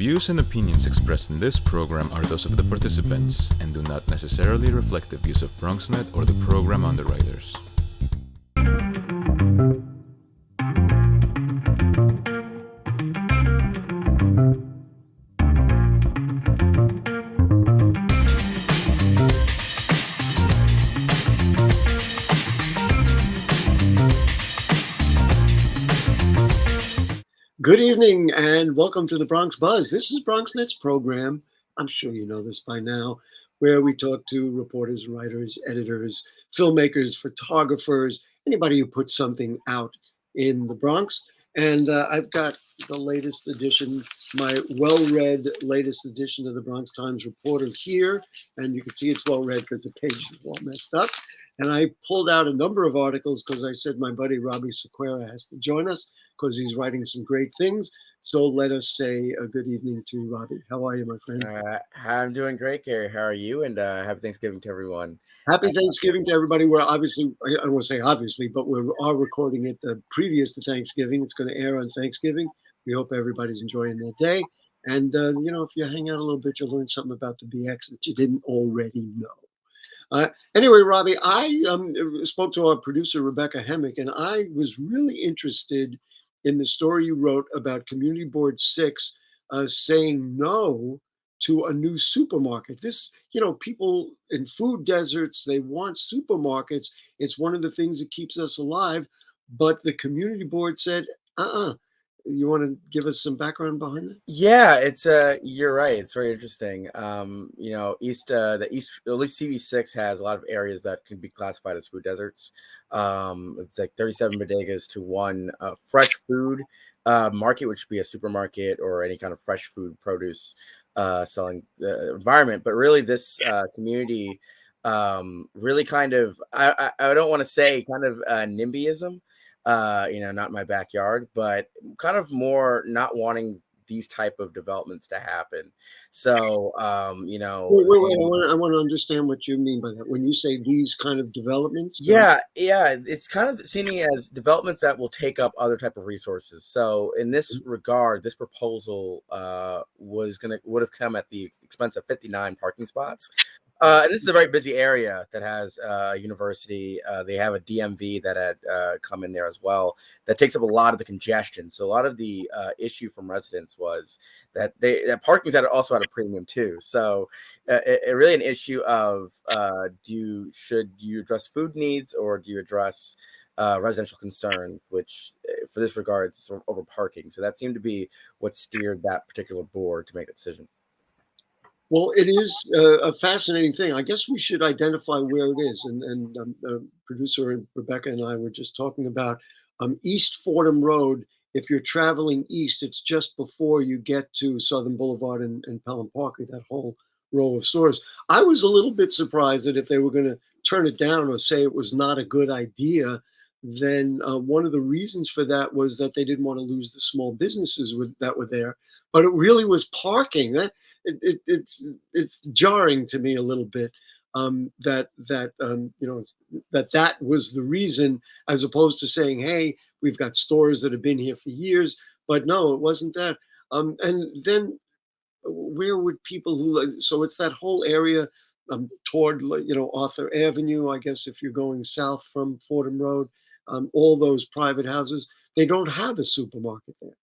views and opinions expressed in this program are those of the participants and do not necessarily reflect the views of BronxNet or the program underwriters. Good evening and welcome to the Bronx Buzz. This is BronxNet's program. I'm sure you know this by now, where we talk to reporters, writers, editors, filmmakers, photographers, anybody who puts something out in the Bronx. And I've got the latest edition, my well-read latest edition of the Bronx Times Reporter here. And you can see it's well-read because the pages are all messed up. And I pulled out a number of articles because I said my buddy Robbie Sequeira has to join us because he's writing some great things. So let us say a good evening to Robbie. How are you, my friend? I'm doing great, Gary. How are you? And happy Thanksgiving to everyone. Happy Thanksgiving to everybody. We're obviously, I don't want to say obviously, but we are recording it previous to Thanksgiving. It's going to air on Thanksgiving. We hope everybody's enjoying their day. And, if you hang out a little bit, you'll learn something about the BX that you didn't already know. Anyway, Robbie, I spoke to our producer, Rebecca Hemick, and I was really interested in the story you wrote about Community Board 6 saying no to a new supermarket. People in food deserts, they want supermarkets. It's one of the things that keeps us alive. But the Community Board said, You want to give us some background behind that? Yeah, it's you're right. It's very interesting. The East, at least CV6 has a lot of areas that can be classified as food deserts. It's like 37 bodegas to one fresh food market, which would be a supermarket or any kind of fresh food produce selling environment. But really, this community really kind of I don't want to say kind of NIMBYism. Not my backyard, but kind of more not wanting these type of developments to happen. So, Wait, I want to understand what you mean by that. When you say these kind of developments, yeah, it's kind of seen as developments that will take up other type of resources. So, in this regard, this proposal would have come at the expense of 59 parking spots. And this is a very busy area that has a university. They have a DMV that had come in there as well. That takes up a lot of the congestion. So a lot of the issue from residents was that parking's also at a premium too. So it really an issue of should you address food needs or do you address residential concerns, which for this regards sort of over parking. So that seemed to be what steered that particular board to make that decision. Well, it is a fascinating thing. I guess we should identify where it is. And the producer Rebecca and I were just talking about East Fordham Road. If you're traveling east, it's just before you get to Southern Boulevard and Pelham Parkway, that whole row of stores. I was a little bit surprised that if they were going to turn it down or say it was not a good idea, then one of the reasons for that was that they didn't want to lose the small businesses that were there. But it really was parking. It's jarring to me a little bit that was the reason, as opposed to saying, hey, we've got stores that have been here for years. But no, it wasn't that. And then where would people so it's that whole area toward Arthur Avenue, I guess, if you're going south from Fordham Road, all those private houses, they don't have a supermarket there.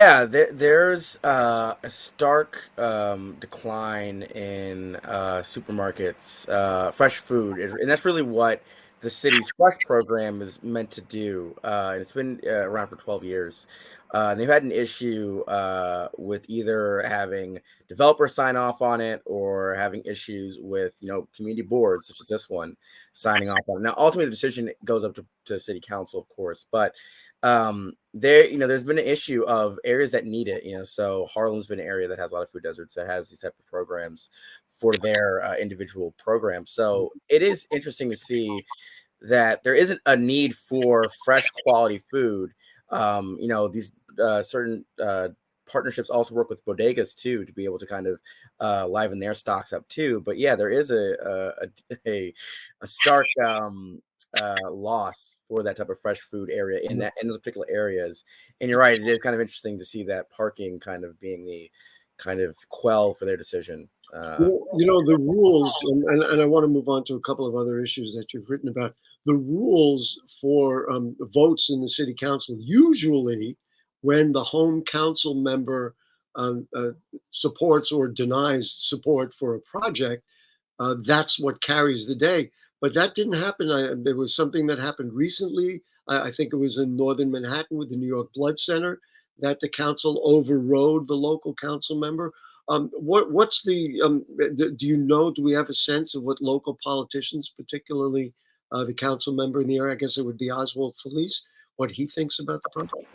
Yeah, there's a stark decline in supermarkets, fresh food, and that's really what the city's Fresh program is meant to do. And it's been around for 12 years. And they've had an issue with either having developers sign off on it or having issues with community boards such as this one signing off on it. Now, ultimately, the decision goes up to city council, of course, but there's been an issue of areas that need it. So Harlem's been an area that has a lot of food deserts that has these type of programs for their individual programs. So it is interesting to see that there isn't a need for fresh quality food. These certain partnerships also work with bodegas too to be able to kind of liven their stocks up too. But yeah, there is a stark loss for that type of fresh food area in those particular areas. And you're right, it is kind of interesting to see that parking kind of being the kind of quell for their decision. The rules, and I want to move on to a couple of other issues that you've written about. The rules for votes in the city council, usually when the home council member supports or denies support for a project, that's what carries the day. But that didn't happen. There was something that happened recently. I think it was in northern Manhattan with the New York Blood Center, that the council overrode the local council member. What's the, do you know, do we have a sense of what local politicians, particularly the council member in the area, I guess it would be Oswald Felice, what he thinks about the project?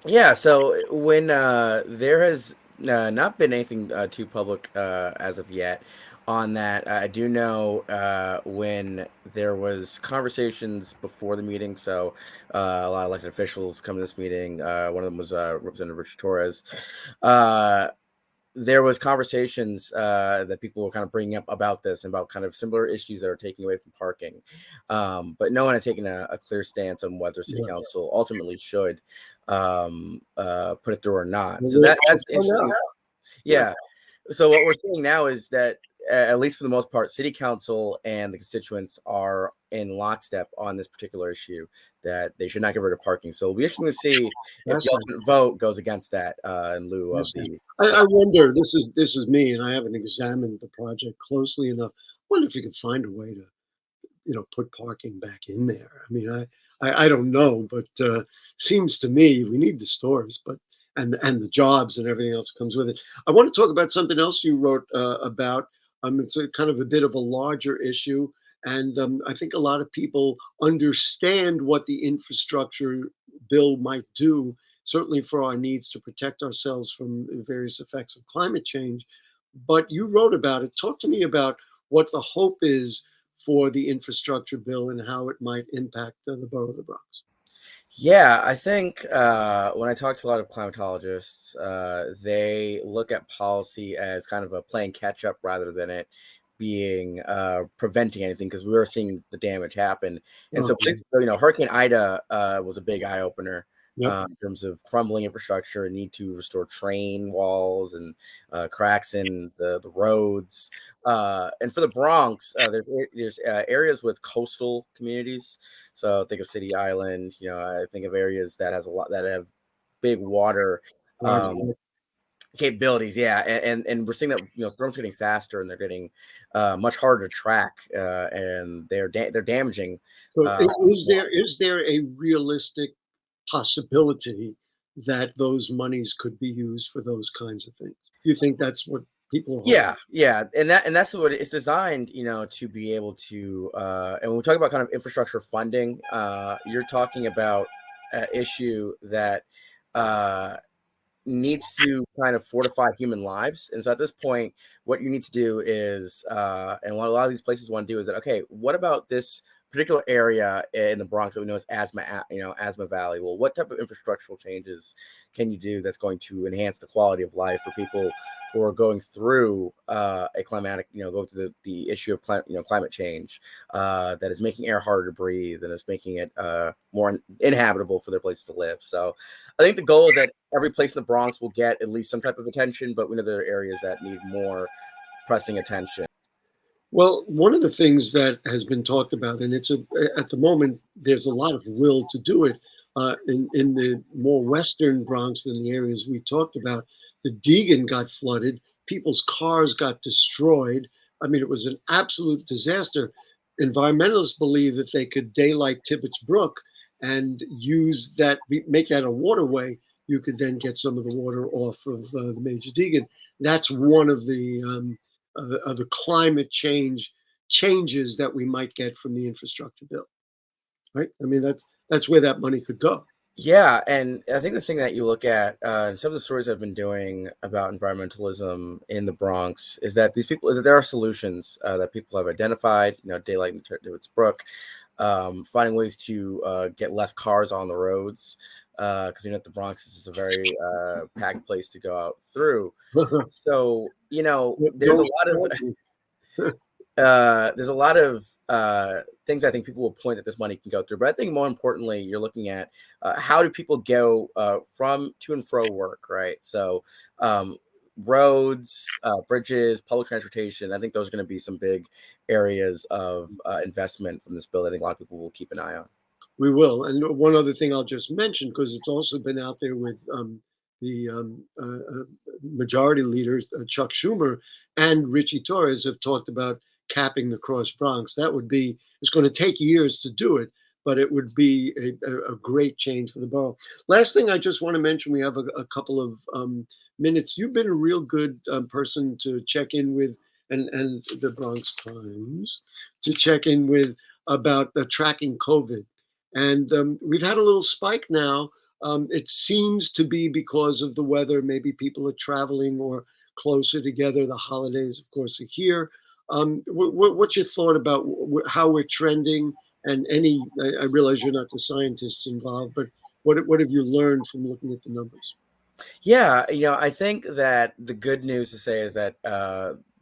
Yeah, so when there has not been anything too public as of yet on that, I do know when there was conversations before the meeting, so a lot of elected officials come to this meeting. One of them was Representative Richard Torres. There was conversations that people were kind of bringing up about this and about kind of similar issues that are taking away from parking. But no one has taken a clear stance on whether city council ultimately should put it through or not. So that's interesting. Yeah. So what we're seeing now is that, at least for the most part, city council and the constituents are in lockstep on this particular issue, that they should not get rid of parking. So we'll be interesting to see if the ultimate vote goes against that in lieu of the. I wonder. This is me, and I haven't examined the project closely enough. I wonder if you could find a way to, put parking back in there. I mean, I don't know, but seems to me we need the stores, but and the jobs and everything else comes with it. I want to talk about something else you wrote about. It's a kind of a bit of a larger issue, and I think a lot of people understand what the infrastructure bill might do, certainly for our needs to protect ourselves from the various effects of climate change. But you wrote about it. Talk to me about what the hope is for the infrastructure bill and how it might impact the borough of the Bronx. Yeah, I think when I talk to a lot of climatologists, they look at policy as kind of a playing catch up rather than it being preventing anything, because we were seeing the damage happen. And so, Hurricane Ida was a big eye opener. In terms of crumbling infrastructure and need to restore train walls and cracks in the roads. And for the Bronx, there's areas with coastal communities. So think of City Island. I think of areas that have big water capabilities. Yeah, and we're seeing that storms getting faster and they're getting much harder to track, and they're damaging. So is there a realistic possibility that those monies could be used for those kinds of things? You think that's what people are yeah, and that's what it's designed, to be able to. And when we talk about kind of infrastructure funding, you're talking about an issue that needs to kind of fortify human lives. And so at this point, what you need to do is, and what a lot of these places want to do is that, okay, what about this particular area in the Bronx that we know as Asthma Valley? Well, what type of infrastructural changes can you do that's going to enhance the quality of life for people who are going through a climatic, go through the issue of climate change that is making air harder to breathe and is making it more inhabitable for their places to live. So I think the goal is that every place in the Bronx will get at least some type of attention, but we know there are areas that need more pressing attention. Well, one of the things that has been talked about, and at the moment, there's a lot of will to do it in the more western Bronx than the areas we talked about. The Deegan got flooded. People's cars got destroyed. I mean, it was an absolute disaster. Environmentalists believe if they could daylight Tibbetts Brook and use that, make that a waterway, you could then get some of the water off of the Major Deegan. That's one of the climate changes that we might get from the infrastructure bill, right? I mean, that's where that money could go. Yeah, and I think the thing that you look at, some of the stories I've been doing about environmentalism in the Bronx is that there are solutions that people have identified, daylight in Tibbetts Brook, finding ways to get less cars on the roads, because the Bronx is a very packed place to go out through. So there's a lot of there's a lot of things I think people will point that this money can go through, but I think more importantly, you're looking at how do people go from to and fro work, right? So roads, bridges, public transportation. I think those are going to be some big areas of investment from this bill. I think a lot of people will keep an eye on. We will. And one other thing I'll just mention, because it's also been out there with the majority leaders, Chuck Schumer and Richie Torres, have talked about capping the cross Bronx. That would be, it's going to take years to do it, but it would be a great change for the borough. Last thing I just want to mention, we have a couple of minutes. You've been a real good person to check in with, and the Bronx Times, to check in with about tracking COVID. And we've had a little spike now. It seems to be because of the weather. Maybe people are traveling or closer together. The holidays, of course, are here. What's your thought about how we're trending? And I realize you're not the scientists involved, but what have you learned from looking at the numbers? Yeah, I think that the good news to say is that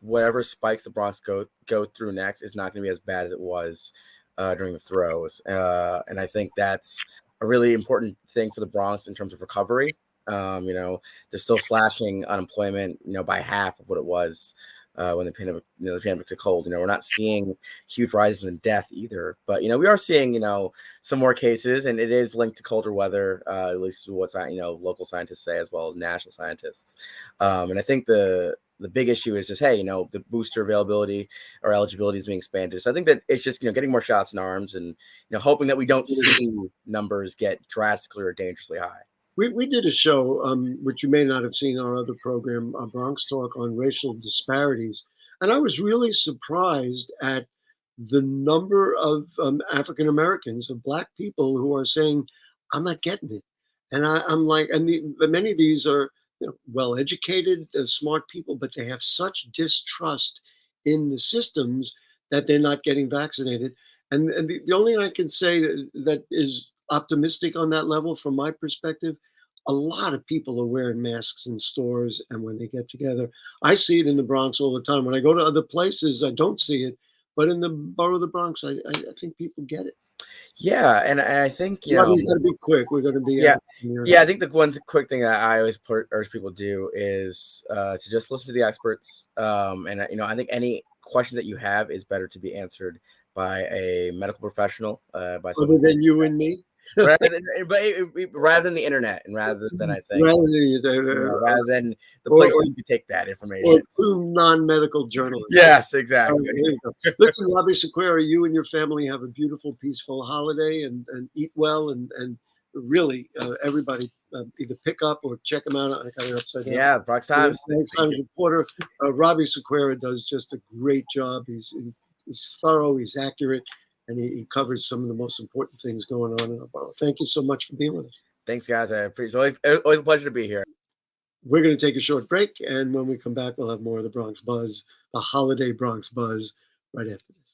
whatever spikes the Bronx go through next is not going to be as bad as it was during the throws, and I think that's a really important thing for the Bronx in terms of recovery. They're still slashing unemployment, by half of what it was when the pandemic took hold. We're not seeing huge rises in death either, but we are seeing some more cases, and it is linked to colder weather, at least what local scientists say as well as national scientists. And I think the big issue is just, hey, the booster availability or eligibility is being expanded. So I think that it's just, getting more shots in arms and, hoping that we don't see numbers get drastically or dangerously high. We did a show, which you may not have seen, our other program, Bronx Talk, on racial disparities. And I was really surprised at the number of African Americans, of Black people, who are saying, I'm not getting it. And I'm like, many of these are well educated, smart people, but they have such distrust in the systems that they're not getting vaccinated. And the only thing I can say that is optimistic on that level, from my perspective, a lot of people are wearing masks in stores and when they get together. I see it in the Bronx all the time. When I go to other places, I don't see it, but in the borough of the Bronx, I think people get it. Yeah, and I think We've got to be quick. We're going to be yeah. I think the one quick thing that I always urge people to do is to just listen to the experts. And I think any question that you have is better to be answered by a medical professional, by someone other than you and me. rather than the internet, and rather than the place where you can take that information. Or two non-medical journalists. Yes, exactly. Listen, Robbie Sequeira, you and your family have a beautiful, peaceful holiday, and eat well, and really everybody either pick up or check them out. I got it upside down. Yeah, Bronx Times. Reporter Robbie Sequeira does just a great job. He's thorough, he's accurate, and he covers some of the most important things going on in our borough. Thank you so much for being with us. Thanks, guys. I appreciate it. Always a pleasure to be here. We're going to take a short break, and when we come back, we'll have more of the Bronx Buzz, the holiday Bronx Buzz, right after this.